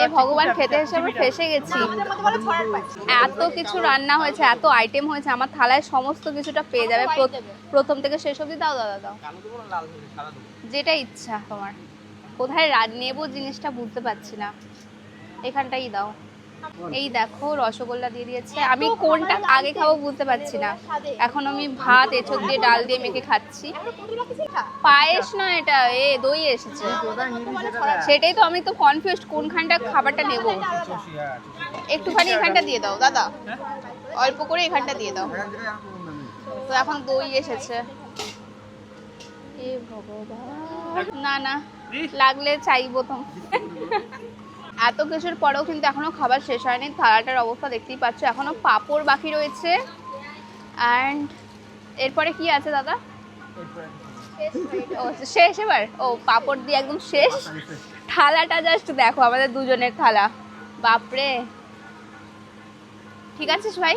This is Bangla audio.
এ ভগবান, খেতে এসে আমরা ফেসে গেছি। এত কিছু রান্না হয়েছে, এত আইটেম হয়েছে, আমার থালায় সমস্ত কিছুটা পেয়ে যাবে প্রথম থেকে শেষ অবধি। দাও দাদা দাও, যেটা ইচ্ছা তোমার। কোথায় নেবো জিনিসটা বুঝতে পারছি না, এখানটাই দাও। এই দেখো রসগোল্লা দিয়ে দিয়েছে, আমি কোনটা আগে খাবো বুঝতে পারছি না। এখন আমি ভাত এঁচোড় দিয়ে ডাল দিয়ে মেখে খাচ্ছি। পায়েস না এটা, দই এসেছে। সেটাই তো, আমি তো কনফিউজড কোনখানটা খাবারটা নেব। একটুখানি এখানটা দিয়ে দাও দাদা, অল্প করে এখানটা দিয়ে দাও। তো এখন দই এসেছে। এ ভগবান, না না, লাগলে চাইবো তো। এত কিছুর পরেও কিন্তু এখনো খাবার শেষ হয়নি। থালাটার অবস্থা দেখতেই পাচ্ছ, এখনো পাঁপড় বাকি রয়েছে। অ্যান্ড এরপরে কি আছে দাদা? ও শেষ এবার? ও পাঁপড় দিয়ে একদম শেষ। থালাটা জাস্ট দেখো, আমাদের দুজনের থালা, বাপরে। ঠিক আছে ভাই।